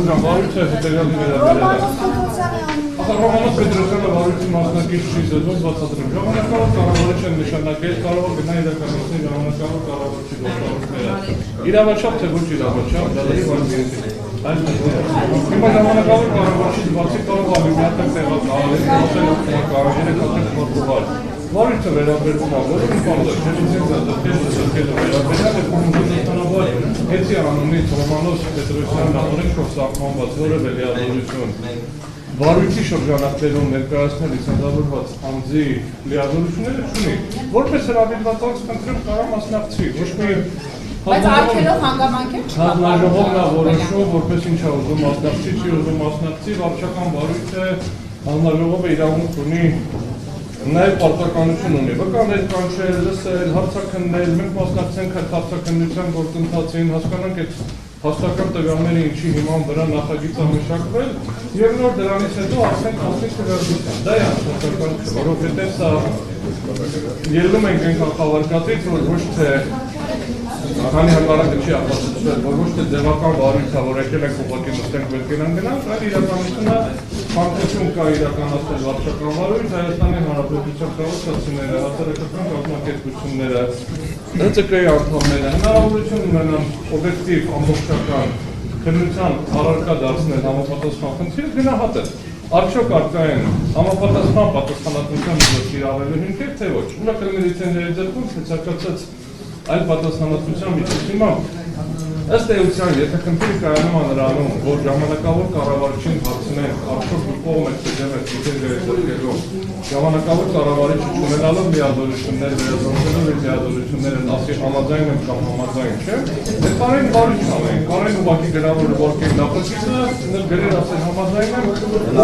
Շուրջան, վարույթը հետևյալի Ռոմանոս Պետրոսյանը վարույթի մասնակից չի զետում բացատրում։ Ժամանակավոր կառավարիչ են նշանակել, կարող է գնա իրականացնել ժամանակավոր կառավարչի գործառույթները։ Իրավաչափ թե ոչ իրավաչափ, դա լի վարդիենտի։ Հիմա ժամանակավոր կառավարչից բացի կարող է միատեղ տեղակայել, կարողերը կատեղ խորտուղար։ Վարույթը վերաբերվում է որևէ բանով, վերաբերյալ Էցի անունից Ռոմանոս Պետրոսյան նախորդ սահմանված որևէ լիազորություն վարույթի շրջանակներում ներկայացնել լիցենզավորված անձի լիազորությունները չունի։ Որպես հրավիրված անձ խնդրում կարող մասնակցի, ոչ մի բայց արգելող հանգամանք է չկա։ Հանձնաժողովն է որոշում, որպես ինչ է ուզում մասնակցի, չի ուզում մասնակցի, վարչական վարույթը հանձնաժողովը իրավունք ունի Նաև պարտականություն ունի, վկա ներկանչել, լսել, հարցաքննել, մենք մասնակցենք այդ հարցաքննության գործընթացին, հասկանանք այդ հաստական տվյալները ինչի հիման վրա նախագիծ ամշակվել և նոր դրանից հետո արդեն կասնի քվեարկության։ Դա է անշտականություն, որովհետև սա ելնում ենք ենք խաղարկածից, որ ոչ թե քանի հակառակը չի ապացուցվել, որ ոչ թե ձևական վարույթը, որ եկել ենք ուղղակի նստենք վերքերան գնանք, այլ իրականությունը մանկություն կա իրականացնել վարչական վարույթ, Հայաստանի Հանրապետության քաղաքացիները, հասարակական կազմակերպությունները, ՀԾԿ-ի անդամները հնարավորություն ունենան օբյեկտիվ ամբողջական քննության առարկա դարձնել համապատասխան խնդիրը գնահատել։ Արդյոք առկա են համապատասխան պատասխանատվության միջոց կիրառվելու հիմքեր, թե ոչ։ Ուրեմն միլիցիաների ձեռքում ցուցակացած այլ պատասխանատվության միջոց հիմա ըստ էության, եթե խնդիրը կայանում է նրանում, որ ժամանակավոր կառավարչին հարցնեն, արդյոք մի կողմ եք դեմ եք լիցենզիայի ձեռքերում, ժամանակավոր կառավարիչը չունենալով լիազորություններ, վերազորվելով իր լիազորությունները ասի համաձայն եմ կամ համաձայն չեմ, դե կարեն վարույթ անեն, կարեն ուղղակի գրավոր որքեր նախագիծը, գրեր ասել համաձայն եմ,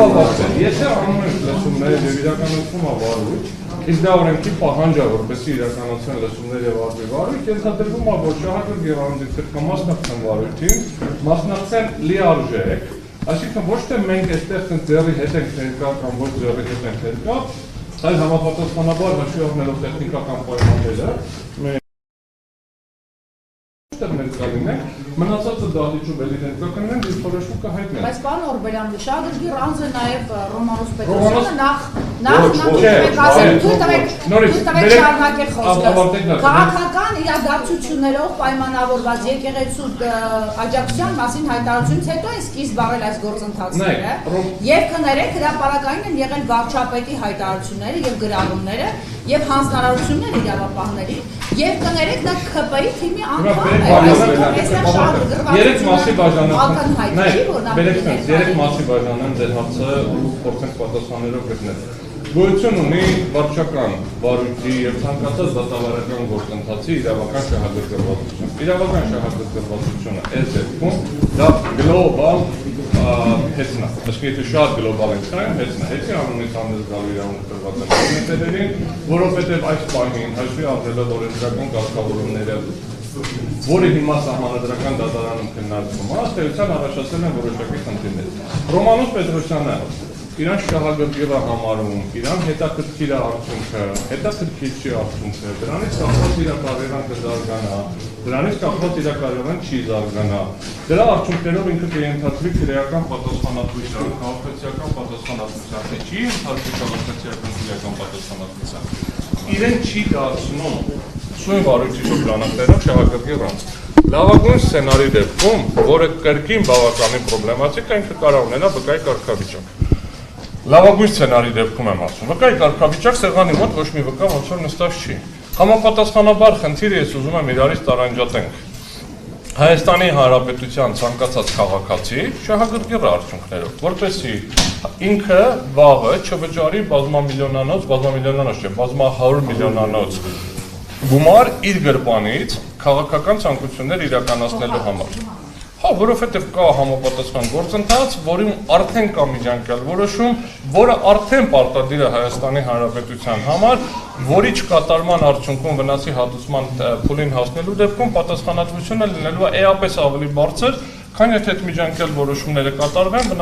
ուղղակի։ Եթե անում են լսումներ եւ իրականացում է վարույթ, իսկ դա օրենքի պահանջ է, որպեսզի իրականացվեն լսումներ եւ արվի վարույթ, ենթադրվում է, որ շահագրգիռ Գերանձից պետք է մասնակցեն վարույթին, մասնակցեն լիարժեք, այսինքն ոչ թե մենք այստեղ ձեռի հետ ենք ներկա կամ ոչ ձեռի հետ ենք ներկա, այլ համապատասխանաբար հաշվի առնելով տեխնիկական պայմանները, մնացածը դահլիճում էլի ներկա կնենք, իսկ որոշում կհայտնեն։ Բայց պարոն Օրբելյան, շահագրգիռ անձը նաև Ռոմանոս Պետրոսյանը նախ շարունակել խոսքը։ Քաղաքական իրադարձություններով պայմանավորված եկեղեցու աջակցության մասին հայտարարությունից հետո են սկիզբ առել այս գործընթացները եւ կներեք հրապարակային են եղել վարչապետի հայտարարությունները եւ գրառումները եւ հանձնարարությունները իրավապահների եւ կներեք դա ԿՊ-ի թիմի անդամ է։ Երեք մասի բաժանան ձեր հարցը ու փորձենք պատասխաններով գտնել։ Գոյություն ունի վարչական վարույթի եւ ցանկացած դատավարական գործընթացի իրավական շահագրգռվածություն։ Իրավական շահագրգռվածությունը այս դեպքում դա գլոբալ հեծն է։ Իսկ եթե շատ գլոբալ ենք նայում, հեծն է։ Հեծի անունից հանդես գալու իրավունք տրված է մեծերին, որովհետեւ այս պահին հաշվի առնելով օրենսդրական կարգավորումները որը հիմա սահմանադրական դատարանում քննարկվում է, ըստ էության առաջացել են որոշակի խնդիրներ։ Ռոմանոս Պետրոսյանը իրան շահագրգիռ է համարում, իրան հետաքրքիր է արդյունքը, հետաքրքիր չի արդյունքը, դրանից կախված իր կարիերան կզարգանա, դրանից կախված իր կարիերան չի զարգանա։ Դրա արդյունքներով ինքը կենթարկվի քրեական պատասխանատվության, քաղաքացիական պատասխանատվության, թե չի ենթարկվի քաղաքացիական քրեական պատասխանատվության։ Իրեն չի դարձնում սույն վարույթի շրջանակներում շահագրգիռ անձ։ Լավագույն սցենարի դեպքում, որը կրկին բավականին պրոբլեմատիկ է, ինքը կարող ունենա վկայի կարգավիճակ։ Լավագույն սցենարի դեպքում եմ ասում, վկայի կարգավիճակ սեղանի մոտ ոչ մի վկա ոնց որ նստած չի։ Համապատասխանաբար խնդիրը ես ուզում եմ իրարից տարանջատենք։ Հայաստանի Հանրապետության ցանկացած քաղաքացի շահագրգիռ արդյունքներով, որպեսզի ինքը վաղը չվճարի բազմամիլիոնանոց չէ, բազմահարյուր միլիոնանոց գումար իր գրպանից քաղաքական ցանկություններ իրականացնելու համար։ Հա, որովհետև կա համապատասխան գործընթաց, որում արդեն կա միջանկյալ որոշում, որը արդեն պարտադիր է Հայաստանի Հանրապետության համար, որի չկատարման արդյունքում վնասի հատուցման փուլին հասնելու դեպքում պատասխանատվությունը լինելու է էապես ավելի բարձր, քան եթե այդ միջանկյալ որոշումները կատարվեն,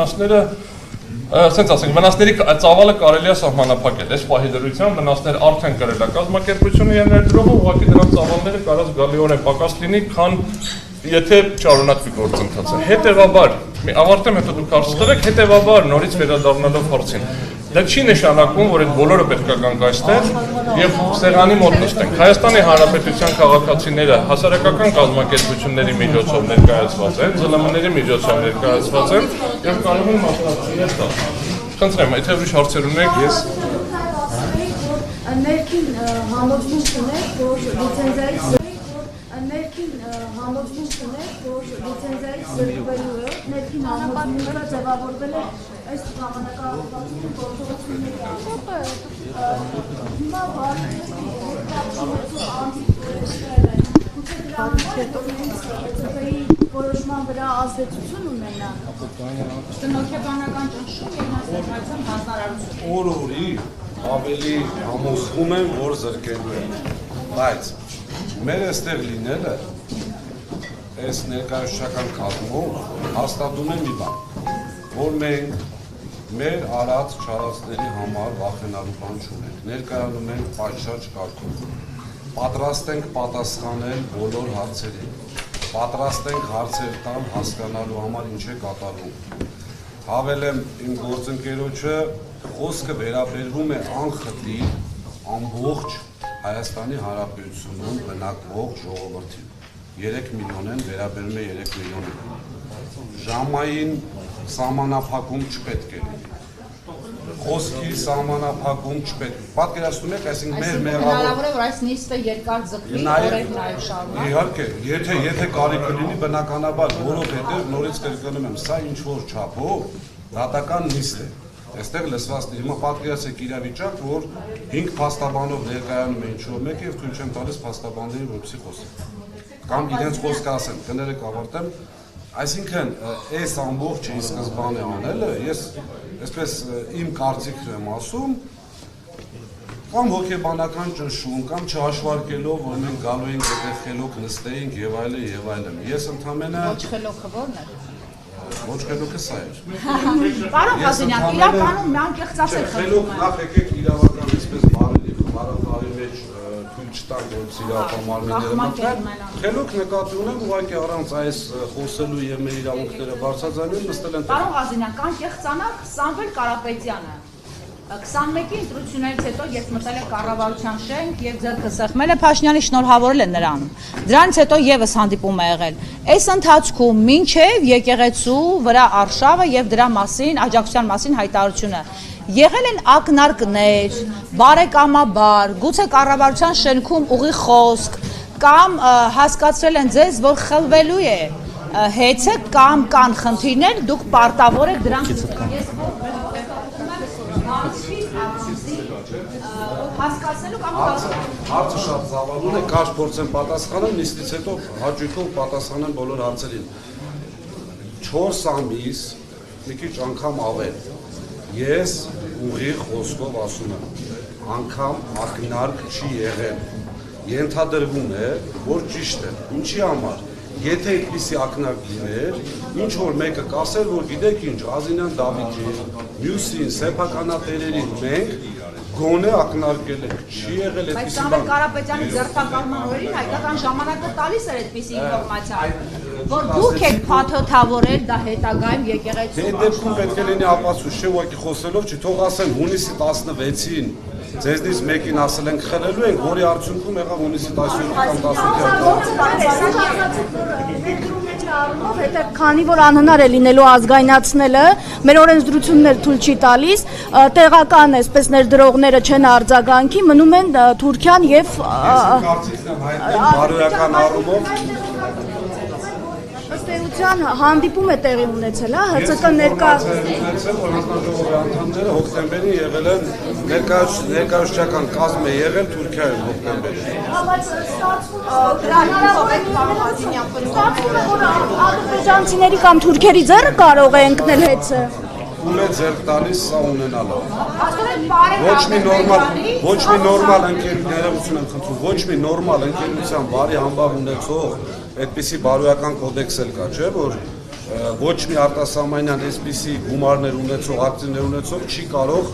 վնասների ծավալը կարելի է սահմանափակել։ Այս պահի դրությամբ վնասներ արդեն կրել է կազմակերպությունը եւ ներդրումը, ուղղակի դրանց ծավալները կարած գալիորեն պակաս լինի, քան եթե չարունակվի գործընթացը։ Հետևաբար Մի ավարտեմ, հետո դուք հարց տվեք, հետևաբար նորից վերադառնալով հարցին։ Դա չի նշանակում, որ այդ բոլորը պետք է գանք այստեղ եւ սեղանի մոտ նստենք։ Հայաստանի Հանրապետության քաղաքացիները հասարակական կազմակերպությունների միջոցով ներկայացված են, ԶԼՄ-ների միջոցով ներկայացված են եւ կարող են մասնակցել տալ։ Խնդրեմ, եթե ուրիշ հարցեր ունեք, ես ներքին համոզմունք ունեք, որ լիցենզիայից զրկվելու է, ներքին համոզմունքը ձևավորվել է այս ժամանակահատվածում գործողությունների հիմա որոշման վրա ազդեցություն ունենա։ Տնօրինական ճնշում եւ մասնակցության հանրարարություն։ Օր-օրի ավելի համոզվում եմ, որ զրկելու են, բայց մեր այստեղ լինելը այս ներկայացուցչական կազմով հաստատում է մի բան, որ մենք մեր արած չարածների համար վախենալու բան չունենք, ներկայանում ենք պատշաճ կարգով, պատրաստ ենք պատասխանել բոլոր հարցերին, պատրաստ ենք հարցեր տալ հասկանալու համար ինչ է կատարվում։ Հավելեմ իմ գործընկերոջը խոսքը վերաբերվում է անխտիր ամբողջ Հայաստանի Հանրապետությունում բնակվող ժողովրդին։ 3 միլիոն են, վերաբերում է 3 միլիոնին։ Ժամային սահմանափակում չպետք է լինի։ Խոսքի սահմանափակում չպետք է։ Պատկերացնում եք, այսինքն մեր մեղավոր հնարավոր է, որ այս նիստը երկար ձգվի, օրեր նաև շարունակ։ Իհարկե, եթե կարիքը լինի, բնականաբար, որովհետև նորից կրկնում եմ, սա ինչ որ չափով դատական նիստ է։ Այստեղ լսված հիմա պատկերացրեք իրավիճակ, որ 5 փաստաբանով ներկայանում է ինչ-որ մեկը եւ թույլ չեն տալիս փաստաբաններին որպեսզի խոսեն։ Կամ իրենց խոսքը ասեն, կներեք ավարտեմ, այսինքն այս ամբողջը ի սկզբանե անելը, ես այսպես իմ կարծիքն եմ ասում, կամ հոգեբանական ճնշում, կամ չհաշվարկելով, որ մենք գալու ենք այդտեղ խելոք նստեինք եւ այլն։ Ես ընդհանրապես Ոչ խելոքը ո՞րն է։ Ոչ խելոքը սա է։ Պարոն Ղազենյան, իրականում մի անկեղծ ասել խելոք նախ եկեք իրավական այսպես բարի մեջ թույլ չտանք, որ իրավապահարները մտնեն։ Խելոք նկատի ունեմ ուղղակի առանց այս խոսելու եւ մեր իրավունքները բարձրացնելու նստել են։ Պարոն Ղազենյան, կանկեղծանալ Սամվել Կարապետյանը 21-ի ընտրություններից հետո ես մտել եմ կառավարության շենք եւ ձեռքը սեղմել է Փաշինյանի շնորհավորել են նրան։ Դրանից հետո եւս հանդիպում է եղել։ Այս ընթացքում մինչեւ եկեղեցու վրա արշավը եւ դրա մասին, աջակցության մասին հայտարարությունը եղել են ակնարկներ, բարեկամաբար, գուցե կառավարության շենքում ուղի խոսք կամ հասկացրել են ձեզ, որ խլվելու է հեծը կամ կան խնդիրներ, դուք պարտավոր եք դրանք հասկացնելու կամ հարցը շատ զավարուն է, կարճ փորձեմ պատասխանել, նիստից հետո հաճույքով պատասխանեմ բոլոր հարցերին։ 4 ամիս, մի քիչ անգամ ավել, ես ուղիղ խոսքով ասում եմ, անգամ ակնարկ չի եղել։ Ենթադրվում է, որ ճիշտ է։ Ինչի համար։ Եթե այդպիսի ակնարկ լիներ, ինչ որ մեկը կասեր, որ գիտեք ինչ, Ղազենյան Դավիթին, մյուսին, սեփականատերերին մենք գոնե ակնարկել ենք, չի եղել այդպիսի բան։ Բայց Սամվել Կարապետյանի ձերբակալման օրերին հայկական ժամանակը տալիս էր այդպիսի ինֆորմացիա, որ դուք եք փաթոթավորել դա հետագայում եկեղեցու։ Դե դեպքում պետք է լինի ապացույց, չէ՞ ուղղակի խոսելով, չի թող ասեն հունիսի 16-ին ձեզնից մեկին ասել ենք խլելու ենք, որի արդյունքում եղավ հունիսի 17 կամ 18-ը։ Քանի որ անհնար է լինելու ազգայնացնելը, մեր օրենսդրությունն էլ թույլ չի տալիս, տեղական այսպես ներդրողները չեն արձագանքի, մնում են Թուրքիան եւ բարոյական առումով Ըստ հանդիպում է տեղի ունեցել, հա, ՀՑԿ ներկա ունեցել, որ հանձնաժողովի անդամները հոկտեմբերին եղել են ներկայացուցչական կազմ է եղել Թուրքիայում հոկտեմբերին։ Բայց ստացվում է, որ ադրբեջանցիների կամ թուրքերի ձեռը կարող է ընկնել հեծը։ Ում է ձեռք տալիս սա ունենալը։ Ոչ մի նորմալ ընկերություն եմ խնդրում, ոչ մի նորմալ ընկերության բարի համբավ ունեցող այդպիսի բարոյական կոդեքս էլ կա, չէ՞, որ ոչ մի արտասահմանյան այսպիսի գումարներ ունեցող, ակտիվներ ունեցող չի կարող,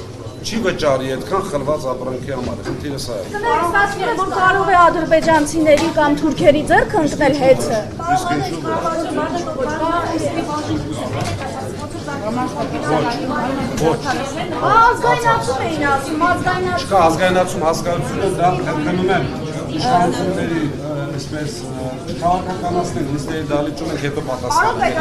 չի վճարի այդքան խլված ապրանքի համար, խնդիրը սա է։ Ստացվում է, որ կարող է ադրբեջանցիների կամ թուրքերի ձեռքը ընկնել հեծը։ Իսկ ինչու՞ Ազգայնացում էին ասում, ազգայնացում։ Չկա ազգայնացում հասկացությունը դա խնդրում եմ իշխանությունների այսպես քաղաքականացնել նիստերի դալիճում ենք հետո պատասխանել։